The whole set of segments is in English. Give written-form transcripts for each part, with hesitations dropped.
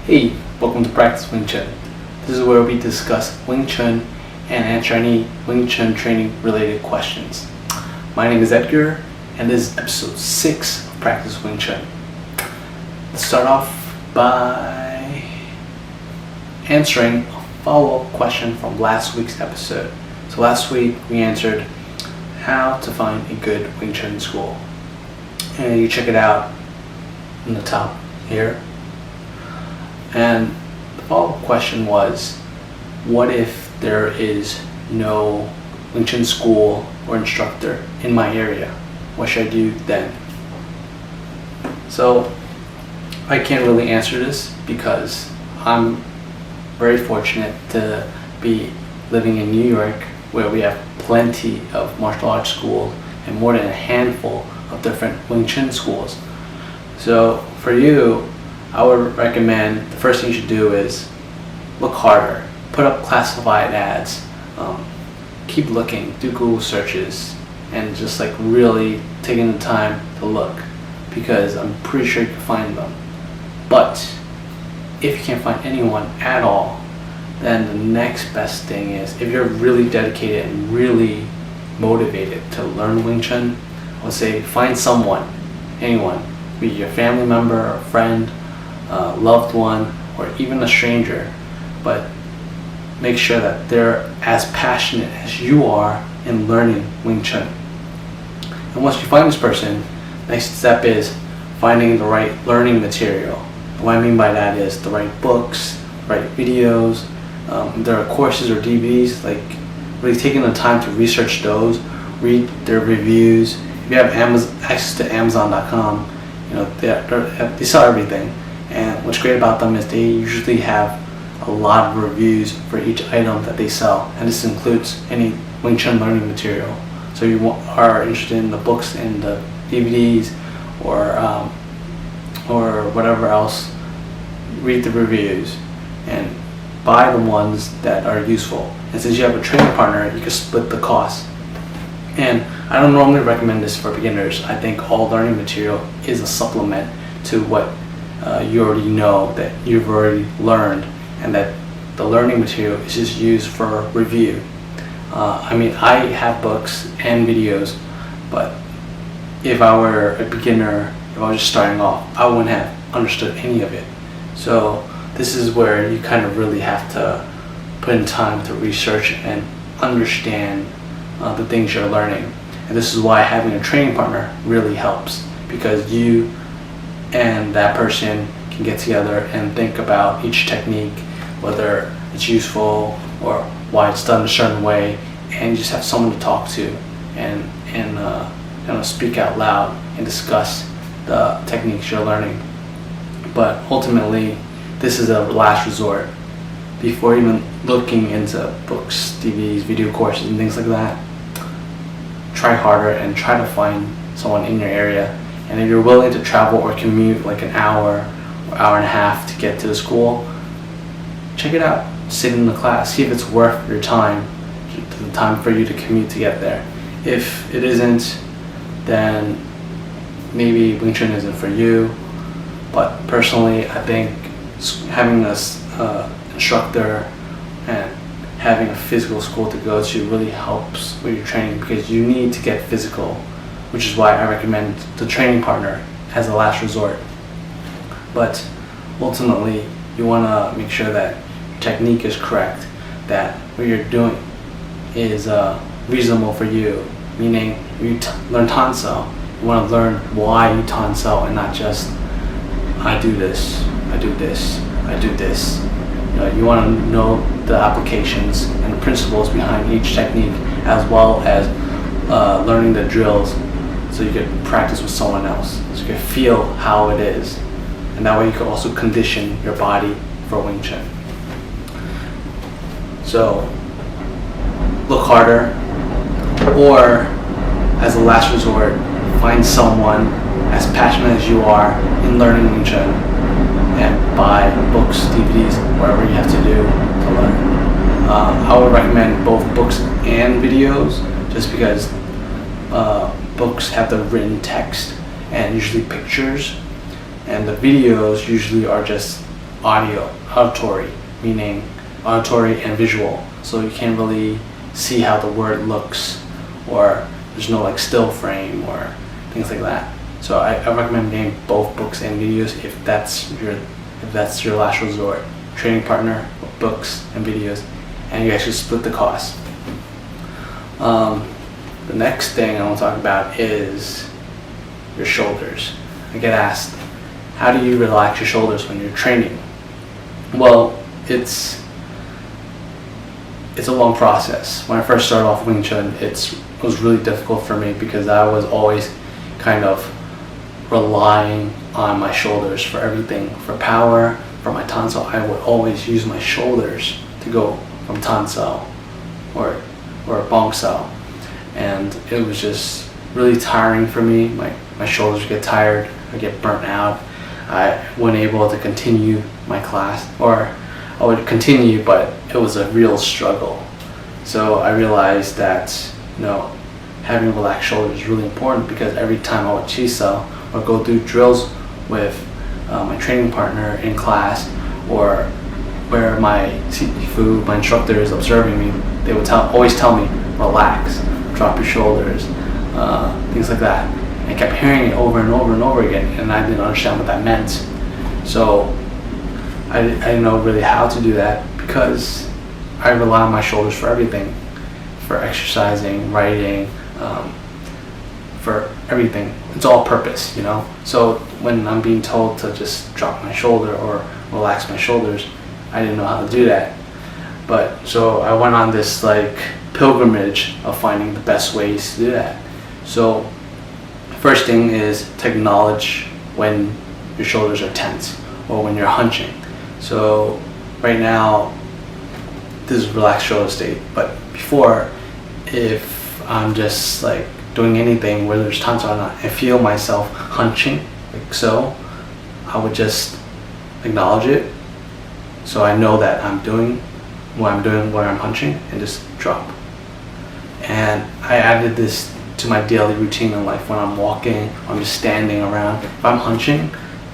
Hey, welcome to Practice Wing Chun. This is where we discuss Wing Chun and answer any Wing Chun training related questions. My name is Edgar and this is episode 6 of Practice Wing Chun. Let's start off by answering a follow-up question from last week's episode. So last week we answered how to find a good Wing Chun school. And you check it out in the top here. And the follow-up question was, what if there is no Wing Chun school or instructor in my area? What should I do then? So I can't really answer this because I'm very fortunate to be living in New York, where we have plenty of martial arts schools and more than a handful of different Wing Chun schools. So for you, I would recommend the first thing you should do is look harder, put up classified ads, keep looking, do Google searches, and just like really taking the time to look, because I'm pretty sure you can find them. But if you can't find anyone at all, then the next best thing is, if you're really dedicated and really motivated to learn Wing Chun, I would say find someone, anyone, be it your family member or friend, loved one, or even a stranger, but make sure that they're as passionate as you are in learning Wing Chun. And once you find this person, next step is finding the right learning material. What I mean by that is the right books, right videos. There are courses or DVDs, like really taking the time to research those, read their reviews. If you have access to Amazon.com, they sell everything. And what's great about them is they usually have a lot of reviews for each item that they sell, and this includes any Wing Chun learning material. So you are interested in the books and the DVDs or whatever else, read the reviews and buy the ones that are useful. And since you have a training partner, you can split the cost. And I don't normally recommend this for beginners. I think all learning material is a supplement to what you already know, that you've already learned, and that the learning material is just used for review. I have books and videos, but if I were a beginner, if I was just starting off, I wouldn't have understood any of it. So this is where you kind of really have to put in time to research and understand the things you're learning. And this is why having a training partner really helps, because you and that person can get together and think about each technique, whether it's useful or why it's done a certain way, and you just have someone to talk to and speak out loud and discuss the techniques you're learning. But ultimately, this is a last resort. Before even looking into books, DVDs, video courses, and things like that, try harder and try to find someone in your area. And if you're willing to travel or commute like an hour or hour and a half to get to the school, check it out. Sit in the class, see if it's worth your time, the time for you to commute to get there. If it isn't, then maybe Wing Chun isn't for you. But personally, I think having this instructor and having a physical school to go to really helps with your training, because you need to get physical, which is why I recommend the training partner as a last resort. But ultimately, you want to make sure that your technique is correct, that what you're doing is reasonable for you. Meaning, when you learn Tansao, you want to learn why you Tansao and not just, I do this, I do this, I do this. You want to know the applications and the principles behind each technique, as well as learning the drills, so you can practice with someone else, so you can feel how it is, and that way you can also condition your body for Wing Chun. So look harder, or as a last resort, find someone as passionate as you are in learning Wing Chun and buy books, DVDs, whatever you have to do to learn. I would recommend both books and videos, just because books have the written text and usually pictures, and the videos usually are just auditory, meaning auditory and visual. So you can't really see how the word looks, or there's no like still frame or things like that. So I recommend getting both books and videos if that's your last resort. Training partner, books and videos, and you guys should split the cost. The next thing I want to talk about is your shoulders. I get asked, how do you relax your shoulders when you're training? Well, it's a long process. When I first started off Wing Chun, it was really difficult for me because I was always kind of relying on my shoulders for everything. For power, for my tan sao, I would always use my shoulders to go from tan sao or bong sao. And it was just really tiring for me. My shoulders would get tired, I'd get burnt out. I wasn't able to continue my class, or I would continue, but it was a real struggle. So I realized that, having relaxed shoulders is really important, because every time I would chi sao or go through drills with my training partner in class, or where my sifu, my instructor, is observing me, they would always tell me, relax, drop your shoulders, things like that. I kept hearing it over and over and over again, and I didn't understand what that meant. So I didn't know really how to do that, because I rely on my shoulders for everything, for exercising, writing, for everything. It's all purpose, So when I'm being told to just drop my shoulder or relax my shoulders, I didn't know how to do that. But so I went on this pilgrimage of finding the best ways to do that. So first thing is to acknowledge when your shoulders are tense or when you're hunching. So right now, this is relaxed shoulder state, but before, if I'm just doing anything, whether it's tan sao or not, I feel myself hunching, like so, I would just acknowledge it, so I know that I'm doing what I'm hunching, and just drop. And I added this to my daily routine in life. When I'm walking, I'm just standing around. If I'm hunching,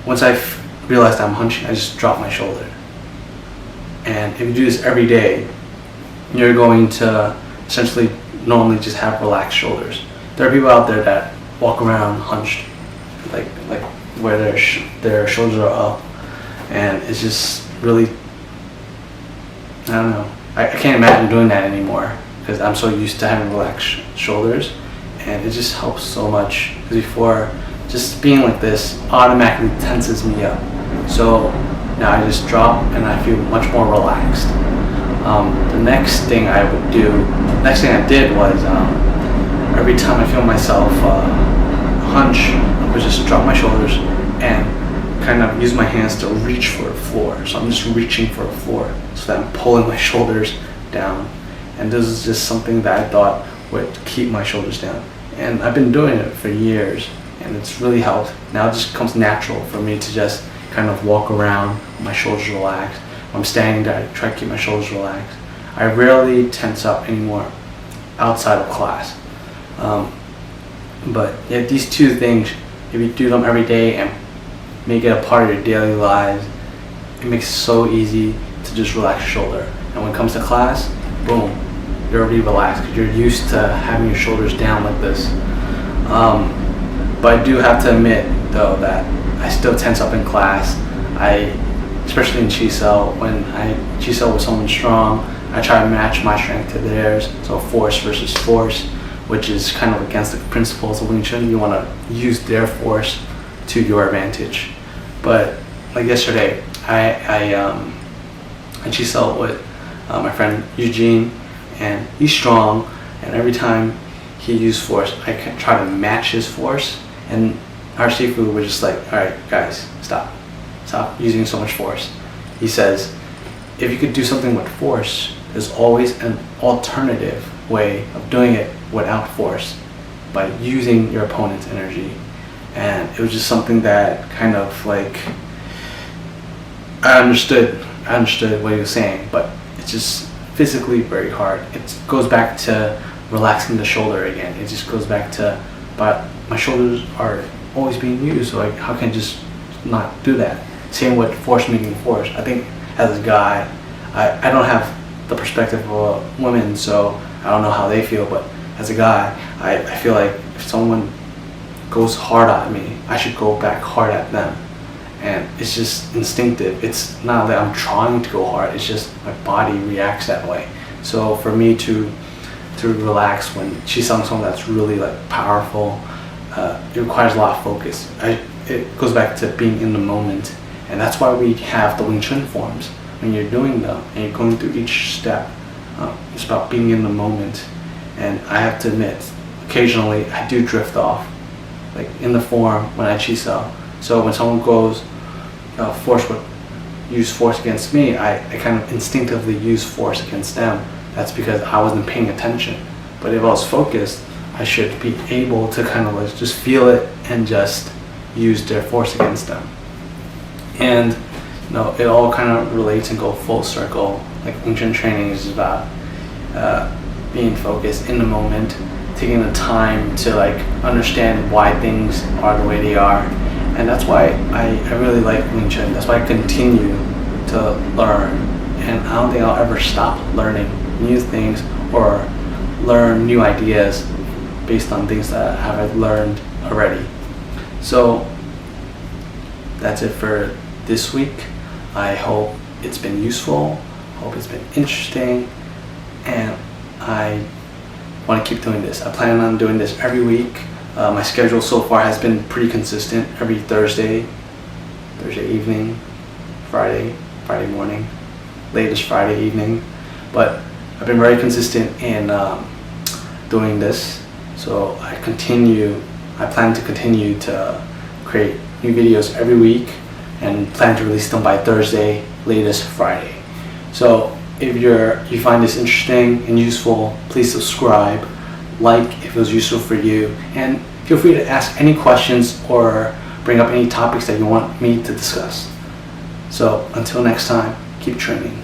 once I've realized I'm hunching, I just drop my shoulder. And if you do this every day, you're going to essentially normally just have relaxed shoulders. There are people out there that walk around hunched, like where their shoulders are up, and it's just really, I don't know. I can't imagine doing that anymore, because I'm so used to having relaxed shoulders, and it just helps so much. Because before, just being like this automatically tenses me up. So now I just drop and I feel much more relaxed. The next thing I did was every time I feel myself hunch, I would just drop my shoulders and kind of use my hands to reach for the floor. So I'm just reaching for the floor, so that I'm pulling my shoulders down. And this is just something that I thought would keep my shoulders down. And I've been doing it for years, and it's really helped. Now it just comes natural for me to just kind of walk around with my shoulders relaxed. When I'm standing there, I try to keep my shoulders relaxed. I rarely tense up anymore outside of class. But yeah, these two things, if you do them every day and make it a part of your daily lives, it makes it so easy to just relax your shoulder. And when it comes to class, boom, you're already relaxed because you're used to having your shoulders down like this. But I do have to admit, though, that I still tense up in class. Especially in chi sao, when I chi sao with someone strong, I try to match my strength to theirs. So force versus force, which is kind of against the principles of Wing Chun. You want to use their force to your advantage. But like yesterday, I chi sao with my friend Eugene, and he's strong, and every time he used force, I can try to match his force, and our Sifu was just like, all right, guys, stop using so much force. He says, if you could do something with force, there's always an alternative way of doing it without force, by using your opponent's energy. And it was just something that kind of I understood what he was saying, but it's just physically very hard. It goes back to relaxing the shoulder again. It just goes back to, but my shoulders are always being used, so how can I just not do that? same with force meeting force. I think as a guy, I don't have the perspective of a woman, so I don't know how they feel, but as a guy, I feel like if someone goes hard at me, I should go back hard at them. And it's just instinctive. It's not that I'm trying to go hard, it's just my body reacts that way. So for me to relax when she's on something that's really like powerful, it requires a lot of focus. It goes back to being in the moment, and that's why we have the Wing Chun forms. When you're doing them and you're going through each step, it's about being in the moment. And I have to admit, occasionally I do drift off, like in the form when I chi-sao. So when someone goes use force against me, I kind of instinctively use force against them. That's because I wasn't paying attention. But if I was focused, I should be able to kind of like just feel it and just use their force against them. And it all kind of relates and go full circle. Like Wing Chun training is about being focused in the moment, taking the time to like understand why things are the way they are. And that's why I really like Wing Chun. That's why I continue to learn. And I don't think I'll ever stop learning new things or learn new ideas based on things that I've learned already. So that's it for this week. I hope it's been useful, hope it's been interesting, and I want to keep doing this. I plan on doing this every week. My schedule so far has been pretty consistent. Every Thursday evening, Friday morning, latest Friday evening. But I've been very consistent in doing this. So I plan to continue to create new videos every week and plan to release them by Thursday, latest Friday. So if you find this interesting and useful, please subscribe, like if it was useful for you, and feel free to ask any questions or bring up any topics that you want me to discuss. So until next time, keep training.